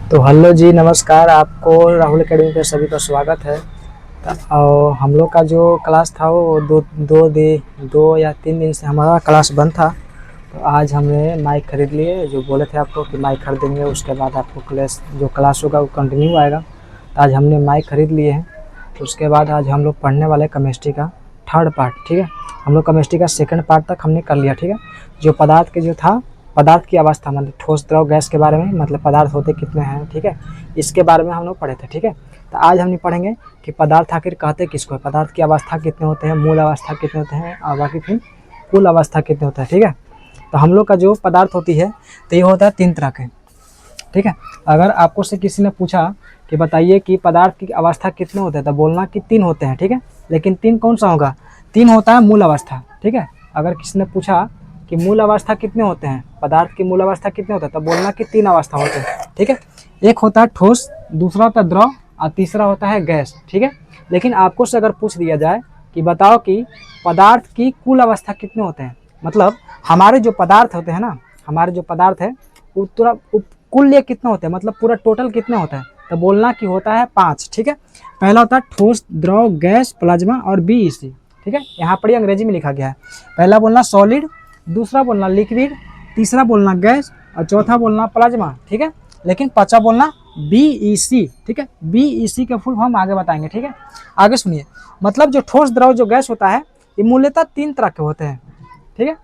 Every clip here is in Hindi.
तो हेलो जी, नमस्कार। आपको राहुल एकेडमी पे सभी का स्वागत है। और हम लोग का जो क्लास था वो दो या 3 दिन से हमारा क्लास बंद था। तो आज हमने माइक खरीद लिए, जो बोले थे आपको कि माइक खरीदेंगे उसके बाद आपको क्लास होगा वो कंटिन्यू आएगा। तो आज हमने माइक खरीद लिए हैं। तो उसके बाद आज हम लोग पढ़ने वाले केमिस्ट्री का थर्ड पार्ट। ठीक है, हम लोग केमिस्ट्री का सेकंड पार्ट तक हमने कर लिया। ठीक है, जो पदार्थ के जो था, पदार्थ की अवस्था मतलब ठोस द्रव गैस के बारे में, मतलब पदार्थ होते कितने हैं, ठीक है, इसके बारे में हम लोग पढ़े थे। ठीक है, तो आज हम नहीं पढ़ेंगे कि पदार्थ आखिर कहते किसको है, पदार्थ की अवस्था कितने होते हैं, मूल अवस्था कितने होते हैं, और बाकी फिर कुल अवस्था कितने होता है। ठीक है, तो हम लोग का जो पदार्थ होती है तो ये होता है 3 तरह के। ठीक है, अगर आपको से किसी ने पूछा कि बताइए कि पदार्थ की अवस्था कितने होते हैं, तो बोलना कि 3 होते हैं। ठीक है, लेकिन 3 कौन सा होगा? 3 होता है मूल अवस्था। ठीक है, अगर किसी ने पूछा कि मूल अवस्था कितने होते हैं, पदार्थ की मूल अवस्था कितने होते हैं, तो बोलना कि 3 अवस्था होते हैं। ठीक है, एक होता है ठोस, दूसरा होता है द्रव और तीसरा होता है गैस। ठीक है, लेकिन आपको से अगर पूछ दिया जाए कि बताओ कि पदार्थ की कुल अवस्था कितने होते हैं, मतलब हमारे जो पदार्थ होते हैं ना, हमारे जो पदार्थ है कुल ये कितने होते हैं, मतलब पूरा टोटल कितने होता है, तो बोलना कि होता है 5। ठीक है, पहला होता है ठोस, द्रव, गैस, प्लाज्मा और बीईसी। ठीक है, यहाँ पर अंग्रेजी में लिखा गया है। पहला बोलना सॉलिड, दूसरा बोलना लिक्विड, तीसरा बोलना गैस और चौथा बोलना प्लाज्मा। ठीक है, लेकिन पांचवा बोलना बीईसी। ठीक है, बीईसी का फुल फॉर्म आगे बताएंगे। ठीक है, आगे सुनिए, मतलब जो ठोस, द्रव, जो गैस होता है ये मूलतः 3 तरह के होते हैं। ठीक है,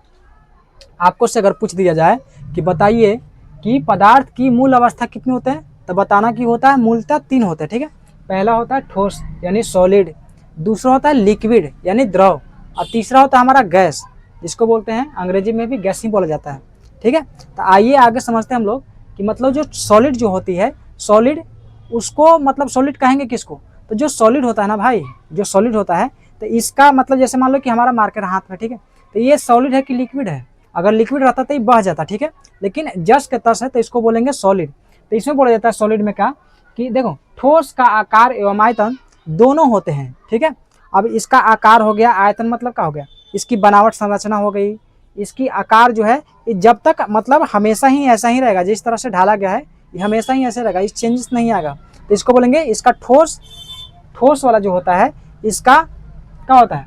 आपको से अगर पूछ दिया जाए कि बताइए कि पदार्थ की मूल अवस्था कितने होते हैं, तो बताना कि होता है मूलतः 3 होते हैं। ठीक है, पहला होता है ठोस यानी सॉलिड, दूसरा होता है लिक्विड यानी द्रव, और तीसरा होता है हमारा गैस, जिसको बोलते हैं अंग्रेजी में भी गैस ही बोला जाता है। ठीक है, तो आइए आगे समझते हैं हम लोग कि मतलब जो सॉलिड जो होती है, सॉलिड उसको मतलब सॉलिड कहेंगे किसको, तो जो सॉलिड होता है ना भाई, जो सॉलिड होता है तो इसका मतलब जैसे मान लो कि हमारा मार्कर हाथ में, ठीक है, तो ये सॉलिड है कि लिक्विड है? अगर लिक्विड रहता तो ये बह जाता। ठीक है, लेकिन जस्ट के तस है तो इसको बोलेंगे सॉलिड। तो इसमें बोला जाता है सॉलिड में क्या कि देखो ठोस का आकार एवं आयतन दोनों होते हैं। ठीक है, अब इसका आकार हो गया, आयतन मतलब क्या हो गया, इसकी बनावट संरचना हो गई, इसकी आकार जो है ये जब तक मतलब हमेशा ही ऐसा ही रहेगा, जिस तरह से ढाला गया है ये हमेशा ही ऐसे रहेगा, इस चेंजेस नहीं आएगा। तो इसको बोलेंगे इसका ठोस, ठोस वाला जो होता है इसका क्या होता है,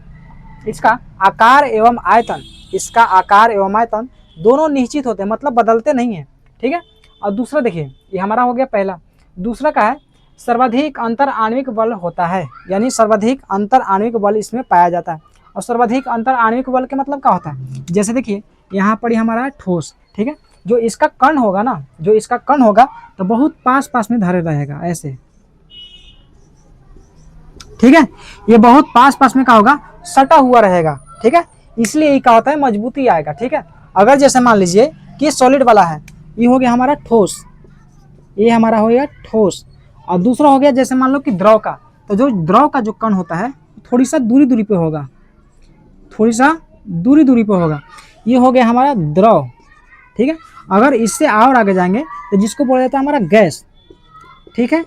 इसका आकार एवं आयतन, इसका आकार एवं आयतन दोनों निश्चित होते हैं, मतलब बदलते नहीं है। ठीक है, और दूसरा देखिए ये हमारा हो गया पहला। दूसरा का है सर्वाधिक अंतर आणविक बल होता है, यानी सर्वाधिक अंतर आणविक बल इसमें पाया जाता है। और सर्वाधिक अंतर आणविक बल के मतलब क्या होता है, जैसे देखिए यहाँ पर हमारा ठोस, ठीक है, जो इसका कण होगा ना, जो इसका कण होगा तो बहुत पास पास में धरे रहेगा ऐसे। ठीक है, ये बहुत पास पास में क्या होगा, सटा हुआ रहेगा। ठीक है, इसलिए ये क्या होता है, मजबूती आएगा। ठीक है, अगर जैसे मान लीजिए कि सॉलिड वाला है, ये हो गया हमारा ठोस, ये हमारा हो गया ठोस, और दूसरा हो गया जैसे मान लो कि द्रव का, तो जो द्रव का जो कण होता है थोड़ी सा दूरी दूरी पे होगा, थोड़ी सा दूरी दूरी पे होगा, ये हो गया हमारा द्रव। ठीक है, अगर इससे और आगे जाएंगे तो जिसको बोला जाता है हमारा गैस। ठीक है,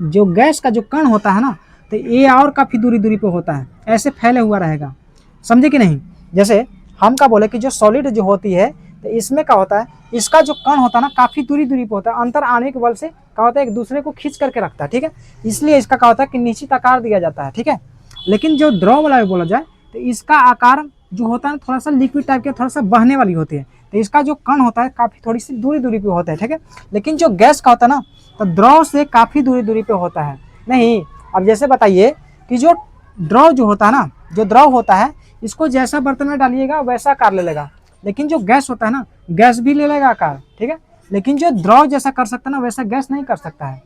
जो गैस का जो कण होता है ना, तो ये और काफ़ी दूरी दूरी पे होता है, ऐसे फैले हुआ रहेगा, समझे कि नहीं। जैसे हम क्या बोले कि जो सॉलिड जो होती है तो इसमें क्या होता है, इसका जो कण होता है ना काफ़ी दूरी दूरी पे होता है, अंतर आणविक बल से क्या होता है एक दूसरे को खींच करके रखता है। ठीक है, इसलिए इसका क्या होता है कि निश्चित आकार दिया जाता है। ठीक है, लेकिन जो द्रव वाला बोला जाए तो इसका आकार जो होता है थोड़ा सा लिक्विड टाइप के, थोड़ा सा बहने वाली होती है, तो इसका जो कण होता है काफ़ी थोड़ी सी दूरी दूरी पे होता है। ठीक है, लेकिन जो गैस का होता है ना तो द्रव से काफ़ी दूरी दूरी पे होता है। नहीं, अब जैसे बताइए कि जो द्रव जो होता है ना, जो द्रव होता है इसको जैसा बर्तन में डालिएगा वैसा आकार ले लेगा, लेकिन जो गैस होता है ना, गैस भी ले लेगा आकार। ठीक है, लेकिन जो द्रव जैसा कर सकता है ना वैसा गैस नहीं कर सकता है।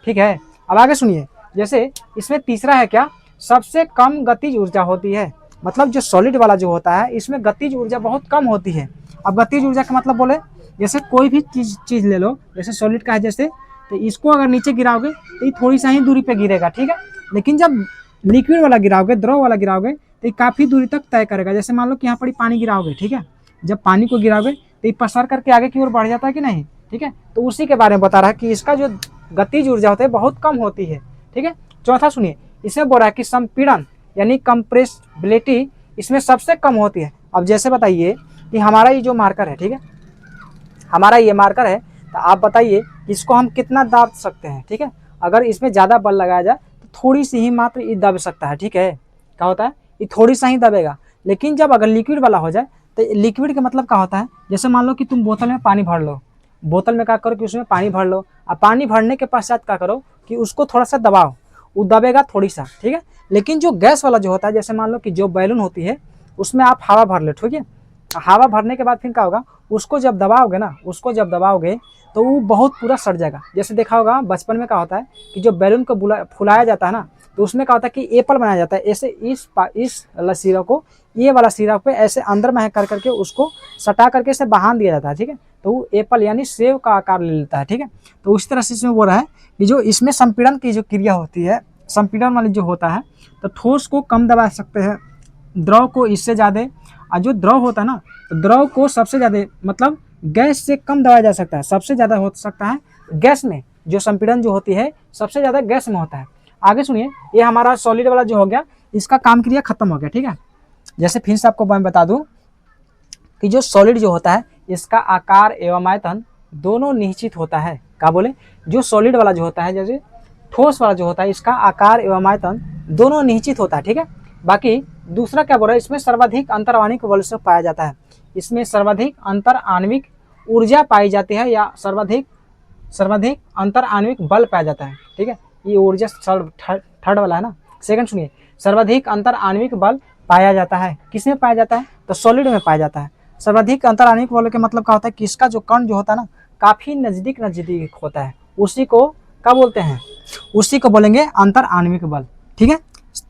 ठीक है, अब आगे सुनिए, जैसे इसमें तीसरा है क्या, सबसे कम गतिज ऊर्जा होती है, मतलब जो सॉलिड वाला जो होता है इसमें गतिज ऊर्जा बहुत कम होती है। अब गतिज ऊर्जा का मतलब बोले जैसे कोई भी चीज ले लो, जैसे सॉलिड का है जैसे, तो इसको अगर नीचे गिराओगे तो ये थोड़ी सा ही दूरी पे गिरेगा। ठीक है, लेकिन जब लिक्विड वाला गिराओगे, द्रव वाला गिराओगे तो ये काफ़ी दूरी तक तय करेगा। जैसे मान लो कि यहाँ पर पानी गिराओगे, ठीक है, जब पानी को गिराओगे तो ये पसार करके आगे की ओर बढ़ जाता है कि नहीं। ठीक है, तो उसी के बारे में बता रहा है कि इसका जो गतिज ऊर्जा होती है बहुत कम होती है। ठीक है, चौथा सुनिए, इसमें बोल रहा है कि संपीड़न यानी कंप्रेसिबिलिटी इसमें सबसे कम होती है। अब जैसे बताइए कि हमारा ये जो मार्कर है, ठीक है, हमारा ये मार्कर है, तो आप बताइए इसको हम कितना दाब सकते हैं, ठीक है। अगर इसमें ज़्यादा बल लगाया जाए तो थोड़ी सी ही मात्र ये दब सकता है, ठीक है। क्या होता है, ये थोड़ी सा ही दबेगा। लेकिन जब अगर लिक्विड वाला हो जाए तो लिक्विड का मतलब क्या होता है, जैसे मान लो कि तुम बोतल में पानी भर लो, बोतल में क्या करो कि उसमें पानी भर लो, और पानी भरने के पश्चात क्या करो कि उसको थोड़ा सा दबाओ, वो दबेगा थोड़ी सा, ठीक है। लेकिन जो गैस वाला जो होता है, जैसे मान लो कि जो बैलून होती है उसमें आप हवा भर लो, ठीक है। हवा भरने के बाद फिर क्या होगा, उसको जब दबाओगे ना, उसको जब दबाओगे तो वो बहुत पूरा सट जाएगा। जैसे देखा होगा बचपन में क्या होता है कि जो बैलून को फुलाया जाता है ना, तो उसमें क्या होता है कि एप्पल बनाया जाता है। ऐसे इस वाला सिरा को ये वाला सिरा पे ऐसे अंदर में कर करके उसको सटा करके इसे बांध दिया जाता है, ठीक है। तो वो एप्पल यानी सेव का आकार ले लेता है, ठीक है। तो उस तरह से इसमें बोल रहा है कि जो इसमें संपीड़न की जो क्रिया होती है, संपीड़न वाली जो होता है, तो ठोस को कम दबा सकते हैं, द्रव को इससे ज़्यादा, और जो द्रव होता है ना, तो द्रव को सबसे ज़्यादा मतलब गैस से कम दबाया जा सकता है। सबसे ज़्यादा हो सकता है गैस में, जो संपीड़न जो होती है सबसे ज़्यादा गैस में होता है। आगे सुनिए, ये हमारा सॉलिड वाला जो हो गया, इसका काम क्रिया खत्म हो गया, ठीक है। जैसे फिर से आपको मैं बता दूं कि जो सॉलिड जो होता है इसका आकार एवं आयतन दोनों निश्चित होता है। क्या बोले, जो सॉलिड वाला जो होता है, जैसे ठोस वाला जो होता है, इसका आकार एवं आयतन दोनों निश्चित होता है, ठीक है। बाकी दूसरा क्या बोल रहा है, इसमें सर्वाधिक अंतर आणविक बल से पाया जाता है। इसमें सर्वाधिक अंतर आणविक ऊर्जा पाई जाती है, या सर्वाधिक अंतर आणविक बल पाया जाता है, ठीक है। ये ऊर्जा थर्ड वाला है ना। सेकंड सुनिए, सर्वाधिक अंतर आणविक बल पाया जाता है, किसमें पाया जाता है, तो सॉलिड में पाया जाता है। सर्वाधिक अंतर आणविक बल के मतलब क्या होता है कि इसका जो कण जो होता है ना, काफी नजदीक नजदीक होता है, उसी को क्या बोलते हैं, उसी को बोलेंगे अंतर आणविक बल, ठीक है।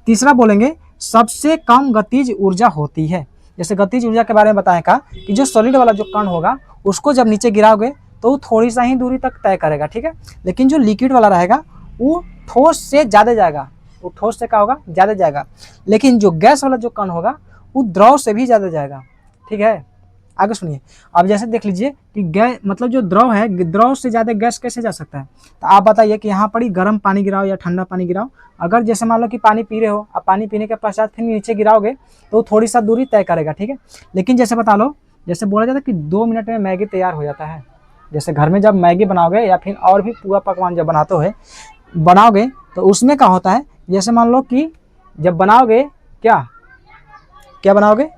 तीसरा बोलेंगे सबसे कम गतिज ऊर्जा होती है। जैसे गतिज ऊर्जा के बारे में बताएं का कि जो सॉलिड वाला जो कण होगा उसको जब नीचे गिराओगे तो वो थोड़ी सा ही दूरी तक तय करेगा, ठीक है। लेकिन जो लिक्विड वाला रहेगा वो ठोस से ज़्यादा जाएगा, वो ठोस से क्या होगा, ज़्यादा जाएगा। लेकिन जो गैस वाला जो कण होगा वो द्रव से भी ज़्यादा जाएगा, ठीक है। आगे सुनिए, अब जैसे देख लीजिए कि गैस मतलब जो द्रव है, द्रव से ज़्यादा गैस कैसे जा सकता है। तो आप बताइए कि यहाँ पर ही गर्म पानी गिराओ या ठंडा पानी गिराओ, अगर जैसे मान लो कि पानी पी रहे हो, अब पानी पीने के पश्चात फिर नीचे गिराओगे तो थोड़ी सा दूरी तय करेगा, ठीक है। लेकिन जैसे बता लो, जैसे बोला जाता है कि 2 मिनट में मैगी तैयार हो जाता है। जैसे घर में जब मैगी बनाओगे या फिर और भी पूरा पकवान जब बनाओगे तो उसमें क्या होता है, जैसे मान लो कि जब बनाओगे क्या क्या बनाओगे,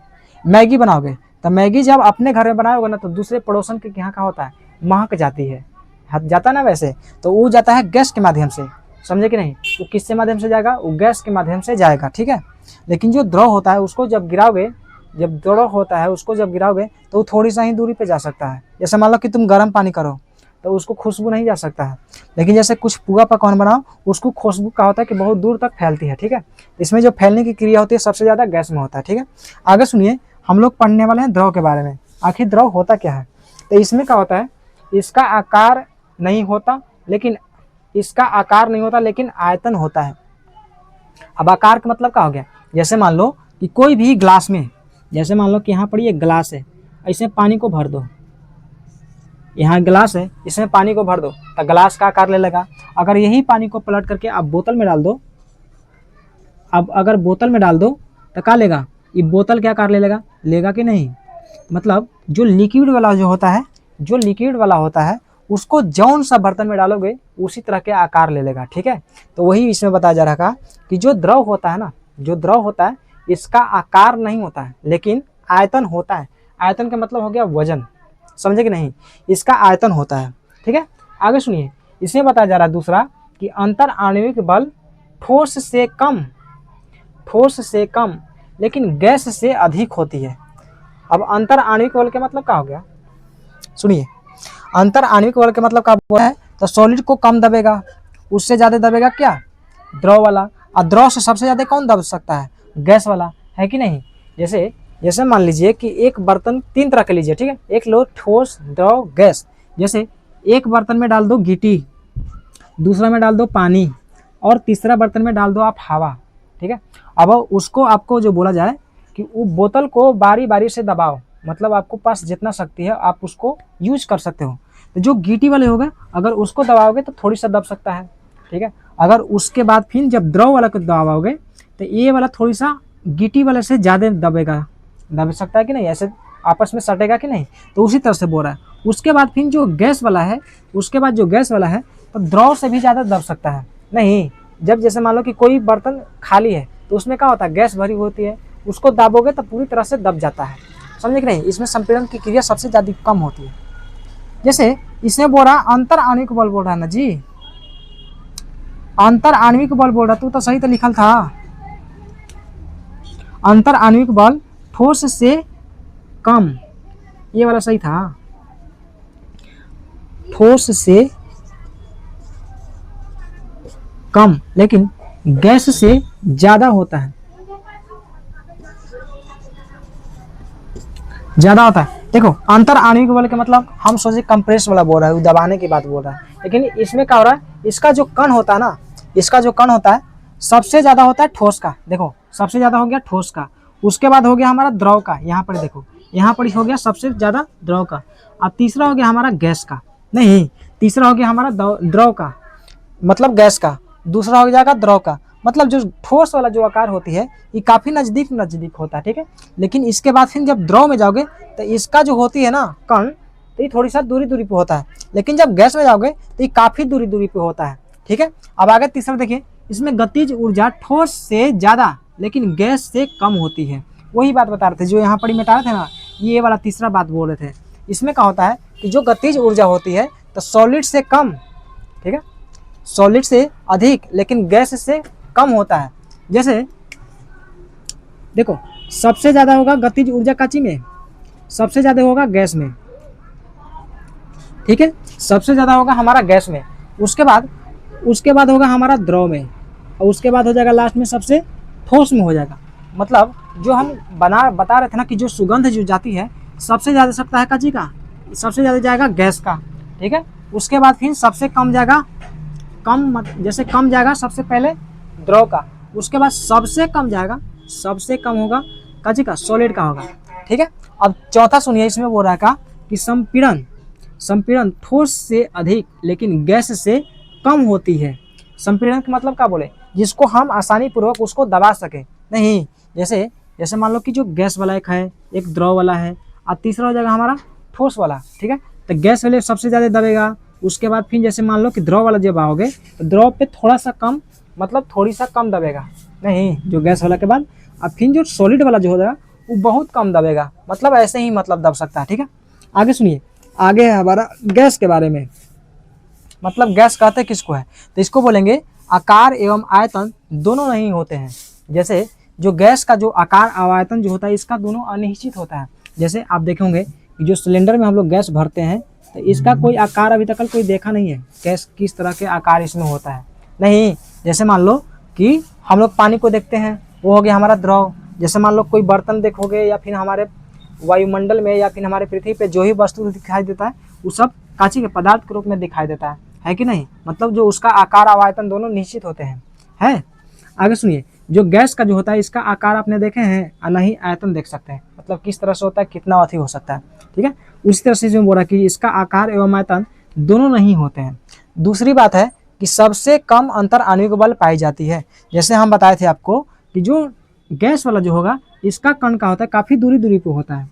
मैगी बनाओगे, तो मैगी जब अपने घर में बनाओगे ना तो दूसरे पड़ोसन के यहाँ का होता है महक जाती है, जाता ना वैसे, तो वो जाता है गैस के माध्यम से, समझे कि नहीं। वो किसके माध्यम से जाएगा, वो गैस के माध्यम से जाएगा, ठीक है। लेकिन जो द्रव होता है उसको जब गिराओगे, जब द्रव होता है उसको जब गिराओगे तो वो थोड़ी सा ही दूरी पे जा सकता है। जैसे मान लो कि तुम गर्म पानी करो तो उसको खुशबू नहीं जा सकता है। लेकिन जैसे कुछ पुआ पकवान बनाओ उसको खुशबू का होता है कि बहुत दूर तक फैलती है, ठीक है। इसमें जो फैलने की क्रिया होती है सबसे ज़्यादा गैस में होता है, ठीक है। आगे सुनिए, हम लोग पढ़ने वाले हैं द्रव के बारे में। आखिर द्रव होता क्या है, तो इसमें क्या होता है, इसका आकार नहीं होता लेकिन आयतन होता है। अब आकार का मतलब क्या हो गया, जैसे मान लो कि कोई भी ग्लास में, जैसे मान लो कि यहाँ पर ये ग्लास है, इसमें पानी को भर दो, यहाँ ग्लास है इसमें पानी को भर दो तो ग्लास का आकार ले लेगा। अगर यही पानी को पलट करके आप बोतल में डाल दो, अब अगर बोतल में डाल दो तो क्या लेगा, ये बोतल क्या आकार ले लेगा कि नहीं। मतलब जो लिक्विड वाला होता है उसको जौन सा बर्तन में डालोगे उसी तरह के आकार ले लेगा, ठीक है। तो वही इसमें बताया जा रहा कि जो द्रव होता है ना, जो द्रव होता है इसका आकार नहीं होता है लेकिन आयतन होता है। आयतन का मतलब हो गया वजन, समझे कि नहीं, इसका आयतन होता है, ठीक है। आगे सुनिए, इसमें बताया जा रहा है दूसरा कि अंतर आणविक बल ठोस से कम लेकिन गैस से अधिक होती है। अब अंतर आणविक बल के मतलब क्या हो गया, सुनिए, अंतर आणविक बल के मतलब क्या बोला है, तो सॉलिड को कम दबेगा, उससे ज़्यादा दबेगा क्या, द्रव वाला। और द्रव से सबसे ज़्यादा कौन दब सकता है, गैस वाला, है कि नहीं। जैसे मान लीजिए कि एक बर्तन 3 तरह के लीजिए, ठीक है, एक लो ठोस द्रव गैस। जैसे एक बर्तन में डाल दो गिट्टी, दूसरा में डाल दो पानी, और तीसरा बर्तन में डाल दो आप हवा, ठीक है। अब उसको आपको जो बोला जाए कि वो बोतल को बारी बारी से दबाओ, मतलब आपको पास जितना शक्ति है आप उसको यूज कर सकते हो। तो जो गिट्टी वाले होगा अगर उसको दबाओगे तो थोड़ी सा दब सकता है, ठीक है। अगर उसके बाद फिर जब द्रव वाला को दबाओगे तो ये वाला थोड़ी सा गिट्टी वाले से ज़्यादा दब सकता है कि नहीं, ऐसे आपस में सटेगा कि नहीं। तो उसी तरह से बोल रहा है उसके बाद फिर जो गैस वाला है, उसके बाद जो गैस वाला है तो द्रव से भी ज़्यादा दब सकता है। नहीं, जब जैसे मान लो कि कोई बर्तन खाली है तो उसमें क्या होता है, गैस भरी होती है, उसको दाबोगे तो पूरी तरह से दब जाता है, समझे कि नहीं। इसमें संपीड़न की क्रिया सबसे ज़्यादा कम होती है। जैसे इसमें बोल रहा अंतर आणविक बल बोल रहा है ना जी, अंतर आणविक बल बोल रहा, तू तो सही तो लिखल था। अंतर आणविक बल ठोस से कम, ये वाला सही था, ठोस से कम लेकिन गैस से ज्यादा होता है, ज्यादा होता है। देखो अंतर आणविक बल के मतलब हम सोचे कंप्रेस वाला बोल रहा है, दबाने की बात बोल रहा है, लेकिन इसमें क्या हो रहा है, इसका जो कण होता है ना, इसका जो कण होता है सबसे ज्यादा होता है ठोस का। देखो सबसे ज्यादा हो गया ठोस का, उसके बाद हो गया हमारा द्रव का, यहाँ पर देखो यहाँ पर हो गया सबसे ज्यादा द्रव का, और तीसरा हो गया हमारा गैस का, नहीं तीसरा हो गया हमारा द्रव का मतलब गैस का, दूसरा हो जाएगा द्रव का। मतलब जो ठोस वाला जो आकार होती है ये काफी नजदीक नजदीक होता है, ठीक है। लेकिन इसके बाद फिर जब द्रव में जाओगे तो इसका जो होती है ना कण, तो ये थोड़ी सा दूरी दूरी पे होता है, लेकिन जब गैस में जाओगे तो ये काफी दूरी दूरी पे होता है, ठीक है। अब आगे तीसरा देखिए, इसमें गतिज ऊर्जा ठोस से ज्यादा लेकिन गैस से कम होती है। वही बात बता रहे थे जो यहाँ पर मिटा रहे थे ना, ये वाला तीसरा बात बोल रहे थे। इसमें क्या होता है कि जो गतिज ऊर्जा होती है तो सॉलिड से कम, ठीक है, सॉलिड से अधिक लेकिन गैस से कम होता है। जैसे देखो सबसे ज्यादा होगा गतिज ऊर्जा काची में, सबसे ज्यादा होगा गैस में, ठीक है, सबसे ज्यादा होगा हमारा गैस में, उसके बाद होगा हमारा द्रव में, और उसके बाद हो जाएगा लास्ट में सबसे ठोस में हो जाएगा। मतलब जो हम बता रहे थे ना कि जो सुगंध जो जाती है सबसे ज्यादा सकता है काची का, सबसे ज्यादा जाएगा गैस का, ठीक है। उसके बाद फिर सबसे कम जाएगा, जैसे कम जाएगा सबसे पहले द्रव का, उसके बाद सबसे कम जाएगा, सबसे कम होगा काची का, सॉलिड का होगा, ठीक है। अब चौथा सुनिए, इसमें बोल रहा है कि संपीड़न ठोस से अधिक लेकिन गैस से कम होती है। संपीड़न का मतलब क्या बोले, जिसको हम आसानी पूर्वक उसको दबा सके, नहीं जैसे मान लो कि जो गैस वाला एक है, एक द्रव वाला है, और तीसरा हो जाएगा हमारा ठोस वाला, ठीक है। तो गैस वाले सबसे ज़्यादा दबेगा, उसके बाद फिर जैसे मान लो कि द्रव वाला जब आओगे तो द्रव पे थोड़ा सा कम, मतलब थोड़ी सा कम दबेगा, नहीं जो गैस वाला के बाद, अब फिर जो सॉलिड वाला जो हो जाएगा वो बहुत कम दबेगा, मतलब ऐसे ही मतलब दब सकता है, ठीक है। आगे सुनिए, आगे है हमारा गैस के बारे में। मतलब गैस कहते किसको है, तो इसको बोलेंगे आकार एवं आयतन दोनों नहीं होते हैं। जैसे जो गैस का जो आकार और आयतन जो होता है इसका दोनों अनिश्चित होता है। जैसे आप देखेंगे कि जो सिलेंडर में हम लोग गैस भरते हैं तो इसका कोई आकार अभी तक कोई देखा नहीं है, गैस किस तरह के आकार इसमें होता है, नहीं। जैसे मान लो कि हम लोग पानी को देखते हैं, वो हो गया हमारा द्रव। जैसे मान लो कोई बर्तन देखोगे या फिर हमारे वायुमंडल में या फिर हमारे पृथ्वी पे जो ही वस्तु दिखाई देता है वो सब कांची के पदार्थ के रूप में दिखाई देता है कि नहीं। मतलब जो उसका आकार और आयतन दोनों निश्चित होते हैं, है। आगे सुनिए, जो गैस का जो होता है इसका आकार आपने देखे हैं और नहीं आयतन देख सकते हैं, मतलब किस तरह से होता है, कितना अथी हो सकता है, ठीक है। उसी तरह से जो बोला कि इसका आकार एवं आयतन दोनों नहीं होते हैं। दूसरी बात है कि सबसे कम अंतर आणविक बल पाई जाती है। जैसे हम बताए थे आपको कि जो गैस वाला जो होगा इसका कण का होता है काफ़ी दूरी दूरी पे होता है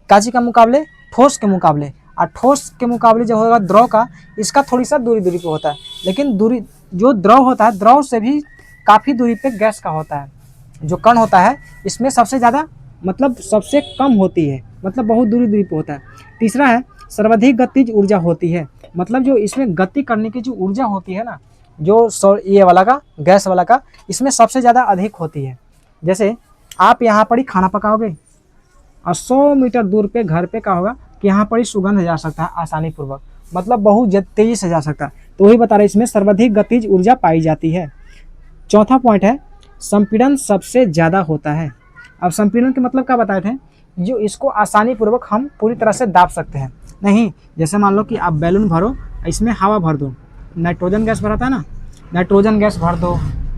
काची का मुकाबले, ठोस के मुकाबले, और ठोस के मुकाबले जो होगा द्रव का, इसका थोड़ी सा दूरी दूरी पे होता है। लेकिन दूरी जो द्रव होता है, द्रव से भी काफ़ी दूरी पे गैस का होता है। जो कण होता है इसमें सबसे ज़्यादा मतलब सबसे कम होती है, मतलब बहुत दूरी दूरी पे होता है। तीसरा है सर्वाधिक गतिज ऊर्जा होती है। मतलब जो इसमें गति करने की जो ऊर्जा होती है ना, जो ये वाला का गैस वाला का, इसमें सबसे ज़्यादा अधिक होती है। जैसे आप यहाँ पर ही खाना पकाओगे और 100 मीटर दूर पे घर पे क्या होगा कि यहाँ पर ही सुगंध जा सकता है आसानी पूर्वक, मतलब बहुत तेजी से जा सकता है। तो वही बता रहे इसमें सर्वाधिक गतिज ऊर्जा पाई जाती है। चौथा पॉइंट है संपीड़न सबसे ज़्यादा होता है। अब संपीड़न के मतलब क्या बताए थे, जो इसको आसानी पूर्वक हम पूरी तरह से दाब सकते हैं, नहीं। जैसे मान लो कि आप बैलून भरो, इसमें हवा भर दो, नाइट्रोजन गैस भरा था ना, नाइट्रोजन गैस भर दो,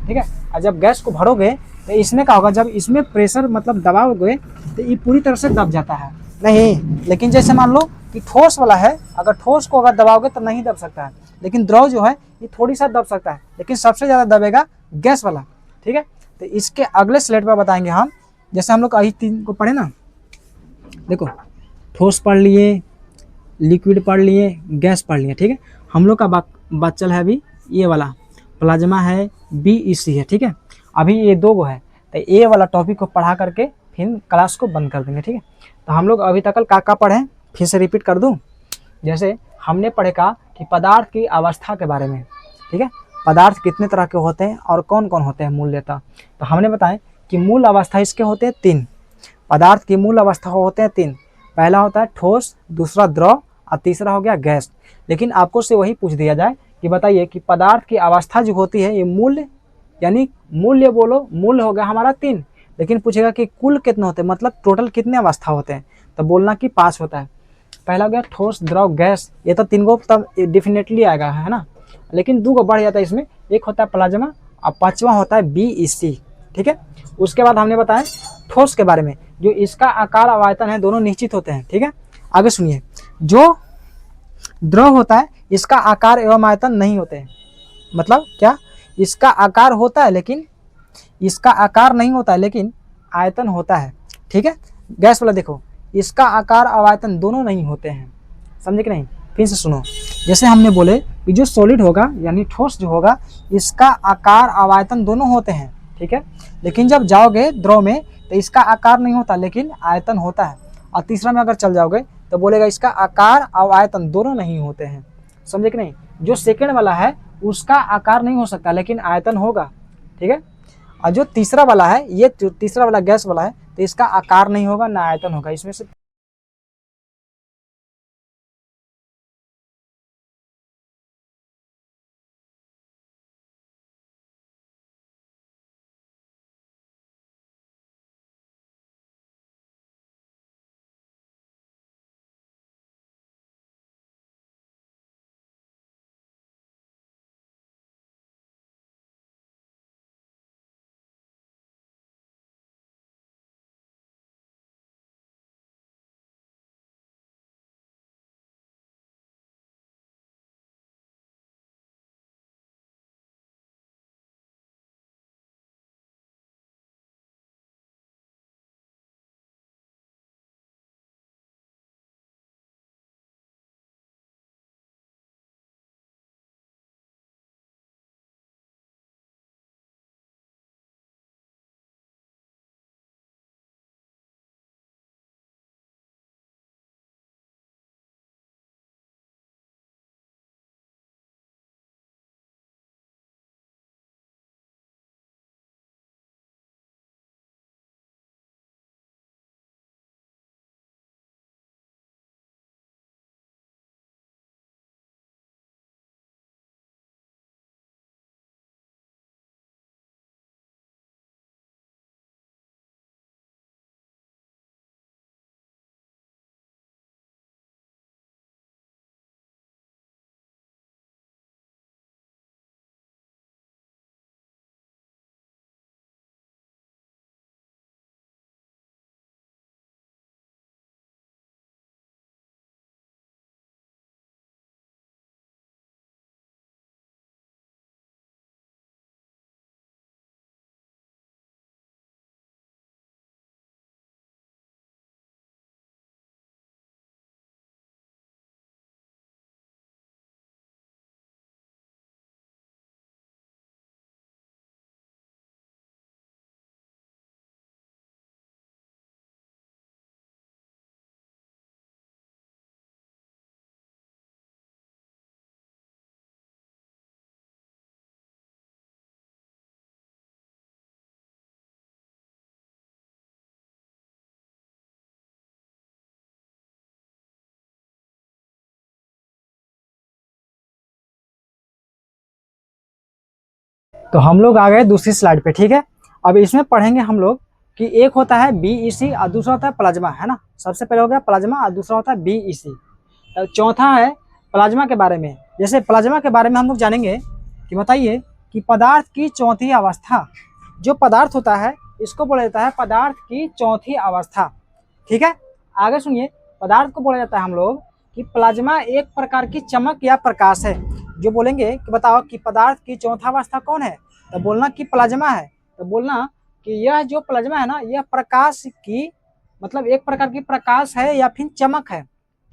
ठीक है। और जब गैस को भरोगे तो इसमें क्या होगा, जब इसमें प्रेशर मतलब दबाओगे तो ये पूरी तरह से दब जाता है, नहीं। लेकिन जैसे मान लो कि ठोस वाला है, अगर ठोस को अगर दबाओगे तो नहीं दब सकता है, लेकिन द्रव जो है ये थोड़ी सा दब सकता है, लेकिन सबसे ज़्यादा दबेगा गैस वाला, ठीक है। तो इसके अगले स्लाइड पर बताएंगे हम। जैसे हम लोग आई 3 को पढ़े ना, देखो ठोस पढ़ लिए, लिक्विड पढ़ लिए, गैस पढ़ लिए, ठीक है। हम लोग का बात चल है अभी ये वाला प्लाज्मा है, BEC है, ठीक है। अभी ये 2 गो है, तो ये वाला टॉपिक को पढ़ा करके फिर क्लास को बंद कर देंगे, ठीक है। तो हम लोग अभी तक का पढ़े, फिर से रिपीट कर दूं। जैसे हमने पढ़े का कि पदार्थ की अवस्था के बारे में, ठीक है। पदार्थ कितने तरह के होते हैं और कौन कौन होते हैं मूल्यतः। तो हमने बताया कि मूल अवस्था इसके होते हैं 3। पदार्थ की मूल अवस्था होते हैं 3। पहला होता है ठोस, दूसरा द्रव और तीसरा हो गया गैस। लेकिन आपको से वही पूछ दिया जाए कि बताइए कि पदार्थ की अवस्था जो होती है ये मूल्य, यानी मूल्य बोलो, मूल्य हो गया हमारा 3। लेकिन पूछेगा कि कुल कितने होते हैं, मतलब टोटल कितने अवस्था होते हैं, तो बोलना कि 5 होता है। पहला हो गया ठोस, द्रव, गैस, ये तो 3 गो तब डेफिनेटली आएगा, है ना। लेकिन 2 गो बढ़ जाता है इसमें, एक होता है प्लाज्मा और 5वां होता है BEC, ठीक है। उसके बाद हमने बताया ठोस के बारे में, जो इसका आकार और आयतन है दोनों निश्चित होते हैं, ठीक है। आगे सुनिए, जो द्रव होता है इसका आकार एवं आयतन नहीं होते हैं। मतलब क्या, इसका आकार होता है लेकिन इसका आकार नहीं होता है, लेकिन आयतन होता है, ठीक है। गैस वाला देखो, इसका आकार और आयतन दोनों नहीं होते हैं, समझे कि नहीं। फिर से सुनो, जैसे हमने बोले कि जो सॉलिड होगा यानी ठोस जो होगा इसका आकार और आयतन दोनों होते हैं, ठीक है। लेकिन जब जाओगे द्रव में तो इसका आकार नहीं होता लेकिन आयतन होता है। और तीसरा में अगर चल जाओगे तो बोलेगा इसका आकार और आयतन दोनों नहीं होते हैं, समझे कि नहीं। जो सेकंड वाला है उसका आकार नहीं हो सकता लेकिन आयतन होगा, ठीक है। और जो तीसरा वाला है, ये जो तीसरा वाला गैस वाला है, तो इसका आकार नहीं होगा ना आयतन होगा, इसमें से। तो हम लोग आ गए दूसरी स्लाइड पे, ठीक है। अब इसमें पढ़ेंगे हम लोग कि एक होता है BEC और दूसरा होता है प्लाज्मा, है ना। सबसे पहले हो गया प्लाज्मा और दूसरा होता है BEC। चौथा है प्लाज्मा के बारे में। जैसे प्लाज्मा के बारे में हम लोग जानेंगे कि बताइए कि पदार्थ की चौथी अवस्था, जो पदार्थ होता है इसको बोला जाता है पदार्थ की चौथी अवस्था, ठीक है। आगे सुनिए, पदार्थ को बोला जाता है हम लोग कि प्लाज्मा एक प्रकार की चमक या प्रकाश है। जो बोलेंगे कि बताओ कि पदार्थ की चौथा अवस्था कौन है, तो बोलना कि प्लाज्मा है। तो बोलना कि यह जो प्लाज्मा है ना, यह प्रकाश की, मतलब एक प्रकार की प्रकाश है या फिर चमक है,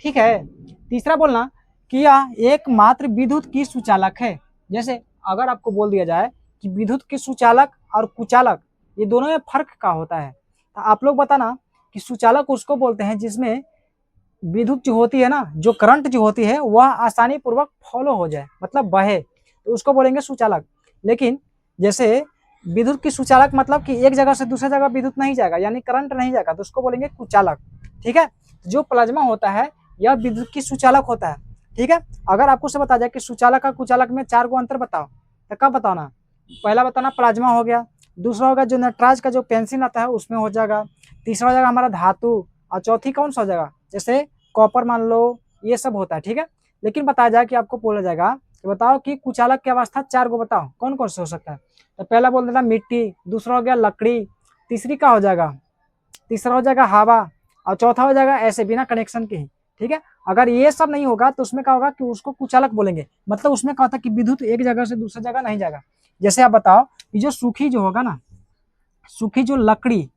ठीक है। तीसरा बोलना कि यह एकमात्र विद्युत की सुचालक है। जैसे अगर आपको बोल दिया जाए कि विद्युत की सुचालक और कुचालक ये दोनों में फर्क क्या होता है, तो आप लोग बताना कि सुचालक उसको बोलते हैं जिसमें विद्युत जो होती है ना, जो करंट जो होती है वह आसानी पूर्वक फॉलो हो जाए, मतलब बहे, तो उसको बोलेंगे सुचालक। लेकिन जैसे विद्युत की सुचालक मतलब कि एक जगह से दूसरी जगह विद्युत नहीं जाएगा, यानी करंट नहीं जाएगा, तो उसको बोलेंगे कुचालक। ठीक है। जो प्लाज्मा होता है यह विद्युत की सुचालक होता है। ठीक है। अगर आपको से बता जाए कि सुचालक और कुचालक में 4 गो अंतर बताओ, तो कब बताना? पहला बताना प्लाज्मा हो गया, दूसरा होगा जो नटराज का जो पेंसिल आता है उसमें हो जाएगा, तीसरा हो जाएगा हमारा धातु, और चौथी कौन सा हो जाएगा, जैसे कॉपर मान लो, ये सब होता है। ठीक है। लेकिन बताया जाए कि आपको बोला जाएगा कि बताओ कि कुचालक की अवस्था 4 गो बताओ कौन कौन से हो सकता है। तो पहला बोल देना मिट्टी, दूसरा हो गया लकड़ी, तीसरी का हो जाएगा, तीसरा हो जाएगा हवा, और चौथा हो जाएगा ऐसे बिना कनेक्शन के ही। ठीक है। अगर ये सब नहीं होगा तो उसमें क्या होगा कि उसको कुचालक बोलेंगे, मतलब उसमें क्या होता है कि विद्युत एक जगह से दूसरी जगह नहीं जाएगा। जैसे आप बताओ कि जो सूखी जो होगा ना, सूखी जो लकड़ी,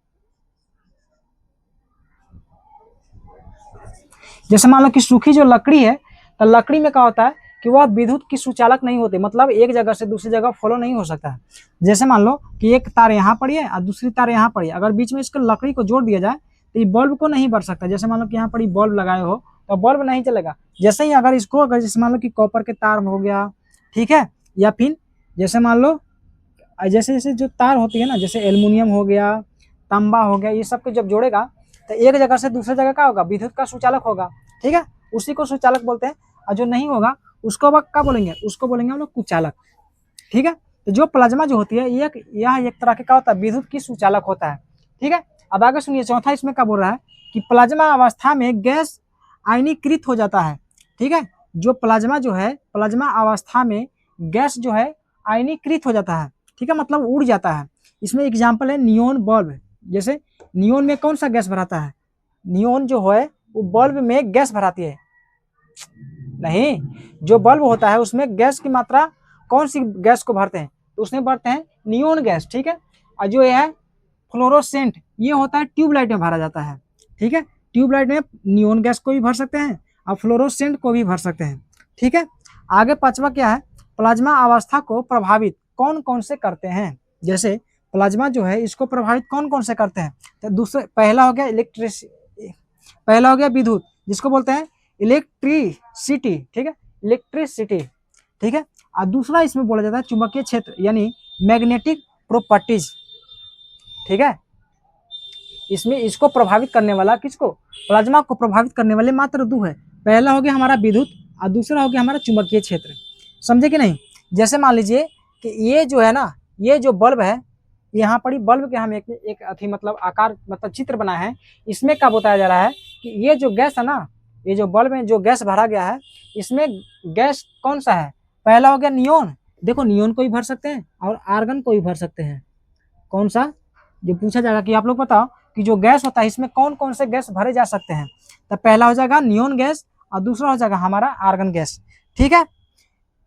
जैसे मान लो कि सूखी जो लकड़ी है, तो लकड़ी में क्या होता है कि वह विद्युत की सुचालक नहीं होती, मतलब एक जगह से दूसरी जगह फॉलो नहीं हो सकता है। जैसे मान लो कि एक तार यहाँ पड़ी है और दूसरी तार यहाँ पड़ी है, अगर बीच में इसको लकड़ी को जोड़ दिया जाए तो ये बल्ब को नहीं बढ़ सकता। जैसे मान लो कि यहाँ पर बल्ब लगाए हो तो बल्ब नहीं चलेगा। जैसे ही अगर इसको, अगर जैसे मान लो कि कॉपर के तार हो गया, ठीक है, या फिर जैसे मान लो जैसे जैसे जो तार होती है ना, जैसे एल्युमिनियम हो गया, तांबा हो गया, ये सब को जब जोड़ेगा तो एक जगह से दूसरी जगह क्या होगा, विद्युत का सुचालक होगा। ठीक है। उसी को सुचालक बोलते हैं। और जो नहीं होगा उसको अब क्या बोलेंगे, उसको बोलेंगे हम लोग कुचालक। ठीक है। तो जो प्लाज्मा जो होती है यह एक तरह के क्या होता है, विद्युत की सुचालक होता है। ठीक है। अब आगे सुनिए, चौथा इसमें क्या बोल रहा है कि प्लाज्मा अवस्था में गैस आयनीकृत हो जाता है। ठीक है। जो प्लाज्मा जो है, प्लाज्मा अवस्था में गैस जो है आयनीकृत हो जाता है। ठीक है, मतलब उड़ जाता है। इसमें एग्जाम्पल है नियोन बल्ब। जैसे नियोन में कौन सा गैस भराता है, नियोन जो है वो बल्ब में गैस भराती है नहीं, जो बल्ब होता है उसमें गैस की मात्रा कौन सी गैस को भरते हैं, तो उसमें भरते हैं नियोन गैस। ठीक है। और जो ये है फ्लोरोसेंट, ये होता है ट्यूबलाइट में भरा जाता है। ठीक है। ट्यूबलाइट में नियोन गैस को भी भर सकते हैं और फ्लोरोसेंट को भी भर सकते हैं। ठीक है। आगे पांचवा क्या है, प्लाज्मा अवस्था को प्रभावित कौन कौन से करते हैं। जैसे प्लाज्मा जो है इसको प्रभावित कौन कौन से करते हैं, तो दूसरे पहला हो गया पहला हो गया विद्युत, जिसको बोलते हैं इलेक्ट्रिसिटी। ठीक है, इलेक्ट्रिसिटी। ठीक है। और दूसरा इसमें बोला जाता है चुंबकीय क्षेत्र, यानी मैग्नेटिक प्रॉपर्टीज। ठीक है। इसमें इसको प्रभावित करने वाला किसको, प्लाज्मा को प्रभावित करने वाले मात्र दो है। पहला हो गया हमारा विद्युत और दूसरा हो गया हमारा चुंबकीय क्षेत्र। समझे कि नहीं? जैसे मान लीजिए कि ये जो है ना, ये जो बल्ब है, यहाँ पर बल्ब के हम एक अथी मतलब आकार मतलब चित्र बनाए हैं। इसमें क्या बताया जा रहा है कि ये जो गैस है ना, ये जो बल्ब में जो गैस भरा गया है, इसमें गैस कौन सा है, पहला हो गया नियोन। देखो नियोन को भी भर सकते हैं और आर्गन को भी भर सकते हैं। कौन सा, जो पूछा जाएगा कि आप लोग बताओ कि जो गैस होता है इसमें कौन कौन से गैस भरे जा सकते हैं, तो पहला हो जाएगा नियोन गैस और दूसरा हो जाएगा हमारा आर्गन गैस। ठीक है।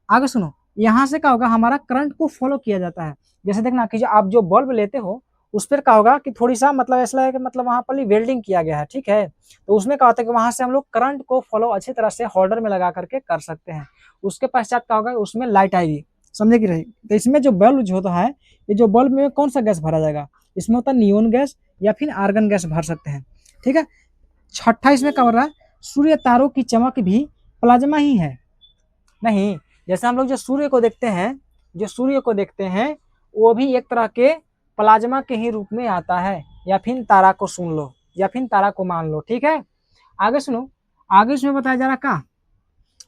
आगे सुनो, यहाँ से क्या होगा, हमारा करंट को फॉलो किया जाता है। जैसे देखना कि जो आप जो बल्ब लेते हो उस पर क्या होगा कि थोड़ी सा मतलब ऐसा लगेगा कि मतलब वहाँ पर वेल्डिंग किया गया है। ठीक है। तो उसमें क्या होता है कि वहां से हम लोग करंट को फॉलो अच्छी तरह से होल्डर में लगा करके कर सकते हैं। उसके पश्चात क्या होगा, उसमें लाइट आएगी। समझे कि रही? तो इसमें जो बल्ब जो होता है, ये जो बल्ब में कौन सा गैस भरा जाएगा, इसमें होता है नियोन गैस या फिर आर्गन गैस भर सकते हैं। ठीक है। छठा इसमें क्या हो रहा है, सूर्य तारों की चमक भी प्लाज्मा ही है। नहीं, जैसे हम लोग जो सूर्य को देखते हैं, जो सूर्य को देखते हैं वो भी एक तरह के प्लाज्मा के ही रूप में आता है। या फिर तारा को सुन लो या फिर तारा को मान लो। ठीक है। आगे सुनो, आगे इसमें बताया जा रहा का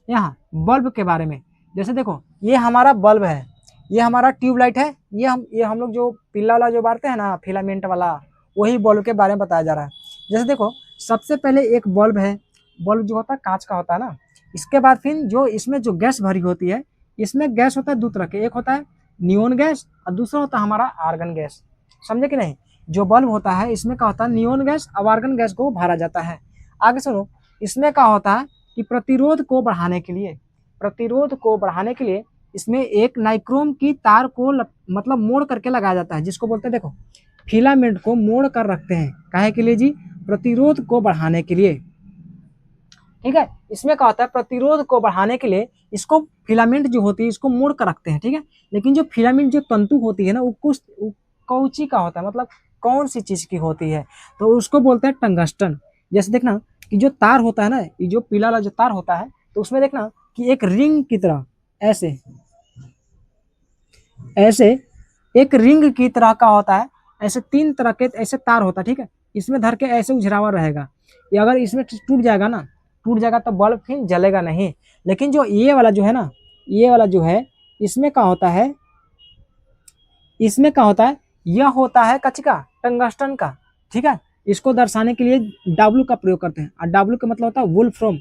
यहाँ बल्ब के बारे में। जैसे देखो ये हमारा बल्ब है, ये हमारा ट्यूबलाइट है, ये हम लोग जो पीला वाला जो बारते हैं ना फिलामेंट वाला, वही बल्ब के बारे में बताया जा रहा है। जैसे देखो सबसे पहले एक बल्ब है, बल्ब जो होता है कांच का होता है ना। इसके बाद फिर जो इसमें जो गैस भरी होती है, इसमें गैस होता है दो तरह के, एक होता है नियोन गैस और दूसरा होता है हमारा आर्गन गैस। समझे कि नहीं? जो बल्ब होता है इसमें क्या होता है, नियोन गैस और आर्गन गैस को भरा जाता है। आगे सुनो, इसमें क्या होता है कि प्रतिरोध को बढ़ाने के लिए, प्रतिरोध को बढ़ाने के लिए इसमें एक नाइक्रोम की तार को मतलब मोड़ करके लगाया जाता है, जिसको बोलते हैं देखो फिलामेंट को मोड़ कर रखते हैं। काहे के लिए जी? प्रतिरोध को बढ़ाने के लिए। ठीक है। इसमें क्या होता है, प्रतिरोध को बढ़ाने के लिए इसको फिलामेंट जो होती है इसको मोड़ कर रखते हैं, ठीक है। लेकिन जो फिलामेंट जो तंतु होती है ना, वो कुछ कौची का होता है, मतलब कौन सी चीज की होती है, तो उसको बोलते हैं टंगस्टन। जैसे देखना कि जो तार होता है ना, ये जो पीला वाला जो तार होता है, तो उसमें देखना कि एक रिंग की तरह ऐसे ऐसे एक रिंग की तरह का होता है, ऐसे 3 तरह के ऐसे तार होता है, ठीक है। इसमें धर के ऐसे उझरावा रहेगा, ये अगर इसमें टूट जाएगा ना, टूट जाएगा तो बल्ब फिर जलेगा नहीं। लेकिन जो ये वाला जो है ना, ये वाला जो है, इसमें क्या होता है, इसमें क्या होता है, यह होता है कच्ची का, टंगस्टन का, ठीक है। इसको दर्शाने के लिए डब्लू का प्रयोग करते हैं, और डब्लू का मतलब होता है वुल्फ्रम।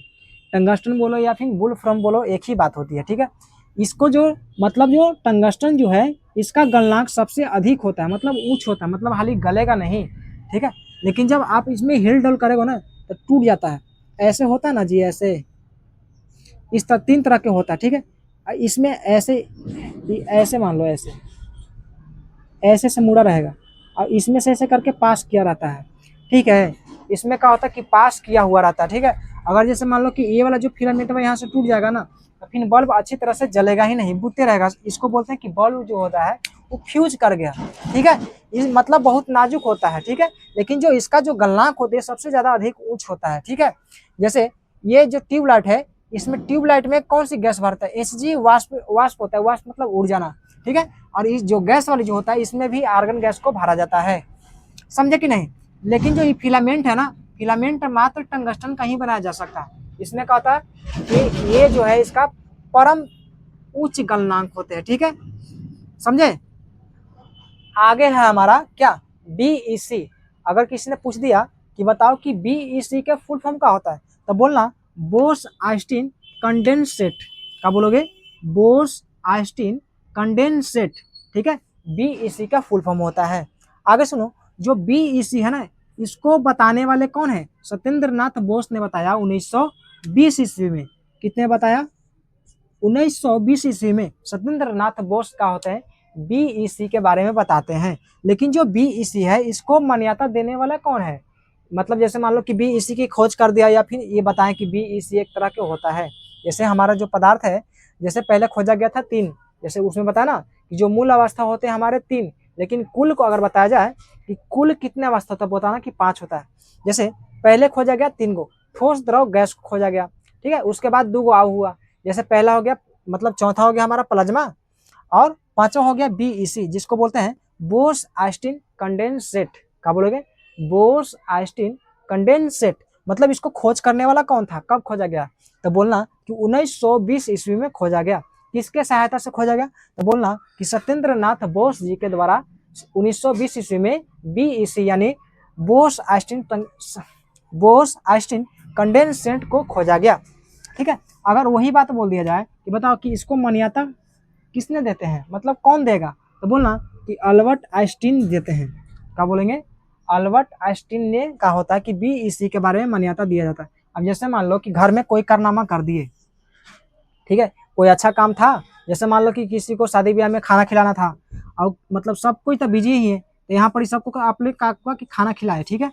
टंगस्टन बोलो या फिर वुल्फ्रम बोलो, एक ही बात होती है, ठीक है। इसको जो मतलब जो टंगस्टन जो है, इसका गलनांक सबसे अधिक होता है, मतलब उच्च होता है, मतलब हाली गलेगा नहीं, ठीक है। लेकिन जब आप इसमें हिल डुल करेगा ना, तो टूट जाता है, ऐसे होता है ना जी, ऐसे इस तरह 3 तरह के होता है, ठीक है। इसमें ऐसे ऐसे मान लो, ऐसे ऐसे से मुड़ा रहेगा, और इसमें से ऐसे करके पास किया रहता है, ठीक है। इसमें क्या होता है कि पास किया हुआ रहता है, ठीक है। अगर जैसे मान लो कि ये वाला जो फिलामेंट है यहाँ से टूट जाएगा ना, तो फिर बल्ब अच्छी तरह से जलेगा ही नहीं, बुझते रहेगा। इसको बोलते हैं कि बल्ब जो होता है वो फ्यूज कर गया, ठीक है। इस मतलब बहुत नाजुक होता है, ठीक है। लेकिन जो इसका जो गलनांक होता है सबसे ज्यादा अधिक उच्च होता है, ठीक है। जैसे ये जो ट्यूबलाइट है, इसमें ट्यूबलाइट में कौन सी गैस भरता है, एसजी वाष्प, वाष्प होता है, वाष्प मतलब उड़ जाना, ठीक है। और इस जो गैस वाली जो होता है, इसमें भी आर्गन गैस को भरा जाता है, समझे कि नहीं। लेकिन जो ये फिलामेंट है ना, फिलामेंट मात्र टंगस्टन का ही बनाया जा सकता है। इसमें क्या होता है कि ये जो है इसका परम उच्च गलनांक होते हैं, ठीक है, समझे। आगे है हमारा क्या, बीईसी। अगर किसी ने पूछ दिया कि बताओ कि बीईसी का फुल फॉर्म क्या होता है, तो बोलना बोस आइंस्टीन कंडेंसेट। क्या बोलोगे, बोस आइंस्टीन कंडेंसेट, ठीक है। बीईसी का फुल फॉर्म होता है। आगे सुनो, जो बीईसी है ना, इसको बताने वाले कौन है, सत्येंद्र नाथ बोस ने बताया 1920 ईस्वी में। कितने बताया, 1920 ईस्वी में सत्येंद्र नाथ बोस का होता है बीईसी के बारे में बताते हैं। लेकिन जो बीईसी है इसको मान्यता देने वाला कौन है, मतलब जैसे मान लो कि बीईसी की खोज कर दिया, या फिर ये बताएं कि बीईसी एक तरह के होता है। जैसे हमारा जो पदार्थ है, जैसे पहले खोजा गया था 3, जैसे उसमें बताया ना कि जो मूल अवस्था होते हैं हमारे 3, लेकिन कुल को अगर बताया जाए कि कुल कितने अवस्था होता है, बताना कि 5 होता है। जैसे पहले खोजा गया 3 गो ठोस द्रव गैस खोजा गया, ठीक है। उसके बाद 2 गो आव हुआ, जैसे पहला हो गया, मतलब चौथा हो गया हमारा प्लाज्मा, और पांचवा हो गया बीईसी, जिसको बोलते हैं बोस आइंस्टीन कंडेंसेट। क्या बोलोगे, बोस आइंस्टीन कंडेंसेट। मतलब इसको खोज करने वाला कौन था, कब खोजा गया, तो बोलना कि 1920 ईस्वी में खोजा गया। किसके सहायता से खोजा गया, तो बोलना कि सत्येंद्र नाथ बोस जी के द्वारा 1920 ईस्वी में बीईसी यानी बोस आइंस्टीन कंडेंसेट को खोजा गया, ठीक है। अगर वही बात बोल दिया जाए कि बताओ कि इसको मान्यता किसने देते हैं, मतलब कौन देगा, तो बोलना कि अल्बर्ट आइंस्टीन देते हैं। क्या बोलेंगे, अल्बर्ट आइंस्टीन ने कहा होता है कि बीईसी के बारे में मान्यता दिया जाता है। अब जैसे मान लो कि घर में कोई कारनामा कर दिए, ठीक है, कोई अच्छा काम था, जैसे मान लो कि किसी को शादी ब्याह में खाना खिलाना था, और मतलब सब कोई तो बिजी ही है, तो यहाँ पर सबको आपने कहा कि खाना खिलाए, ठीक है।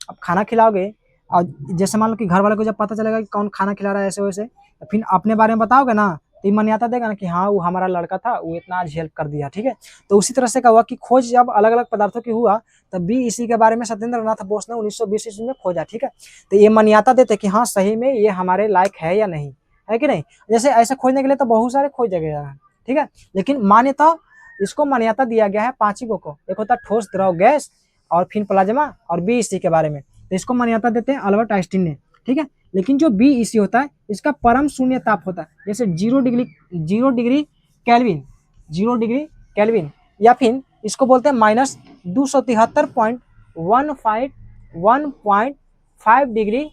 अब खाना खिलाओगे, और जैसे मान लो कि घर वाले को जब पता चलेगा कि कौन खाना खिला रहा है ऐसे वैसे, तो फिर अपने बारे में बताओगे ना, तो ये मान्यता देगा ना कि हाँ वो हमारा लड़का था, वो इतना आज हेल्प कर दिया, ठीक है। तो उसी तरह से क्या हुआ कि खोज जब अलग अलग पदार्थों की हुआ, तब भी इसी के बारे में सत्येंद्र नाथ बोस ने 1920 ईस्वी में खोजा, ठीक है। तो ये मान्यता देते कि हाँ सही में ये हमारे लायक है या नहीं, है कि नहीं। जैसे ऐसे खोजने के लिए तो बहुत सारे खोज जगह है, ठीक है। लेकिन मान्यता, इसको मान्यता दिया गया है 5 ही को, एक होता है ठोस द्रव गैस, और फिर प्लाज्मा, और बीईसी के बारे में, तो इसको मान्यता देते हैं अल्बर्ट आइंस्टीन ने, ठीक है। लेकिन जो बीईसी होता है इसका परम शून्य ताप होता है, जैसे 0 डिग्री केल्विन, 0 डिग्री केल्विन, या फिर इसको बोलते हैं -273.151.5 डिग्री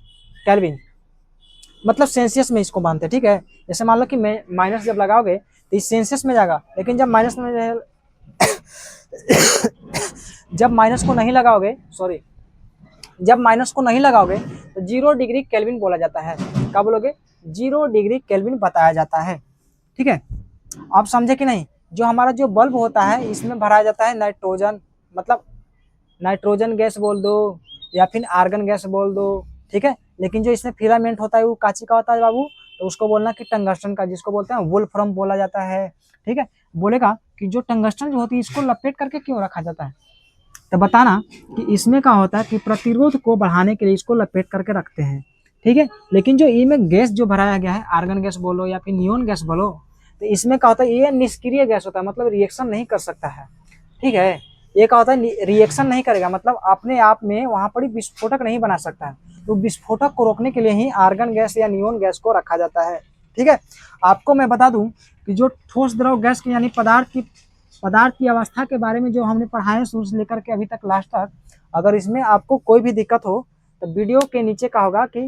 केल्विन, मतलब सेल्सियस में इसको मानते हैं, ठीक है। जैसे मान लो कि मैं माइनस जब लगाओगे तो इस सेल्सियस में जाएगा, लेकिन जब माइनस में जब माइनस को नहीं लगाओगे, सॉरी, जब माइनस को नहीं लगाओगे तो 0 डिग्री केल्विन बोला जाता है। क्या बोलोगे, 0 डिग्री केल्विन बताया जाता है, ठीक है। आप समझे कि नहीं। जो हमारा जो बल्ब होता है इसमें भराया जाता है नाइट्रोजन, मतलब नाइट्रोजन गैस बोल दो या फिर आर्गन गैस बोल दो, ठीक है। लेकिन जो इसमें फिलामेंट होता है वो कांची का होता है बाबू, तो उसको बोलना कि टंगस्टन का, जिसको बोलते हैं वुल्फ्रम बोला जाता है। ठीक है, बोलेगा कि जो टंगस्टन जो होती है इसको लपेट करके क्यों रखा जाता है, तो बताना कि इसमें क्या होता है कि प्रतिरोध को बढ़ाने के लिए इसको लपेट करके रखते हैं। ठीक है, लेकिन जो इसमें गैस जो भराया गया है, आर्गन गैस बोलो या फिर नियोन गैस बोलो, तो इसमें क्या होता है, ये निष्क्रिय गैस होता है, मतलब रिएक्शन नहीं कर सकता है। ठीक है, ये क्या होता है, रिएक्शन नहीं करेगा, मतलब अपने आप में वहां पर विस्फोटक नहीं बना सकता है। तो विस्फोटक को रोकने के लिए ही आर्गन गैस या नियोन गैस को रखा जाता है। ठीक है, आपको मैं बता दूं कि जो ठोस द्रव गैस की यानी पदार्थ की अवस्था के बारे में जो हमने पढ़ाया शुरू से लेकर के अभी तक लास्ट तक, अगर इसमें आपको कोई भी दिक्कत हो तो वीडियो के नीचे का होगा कि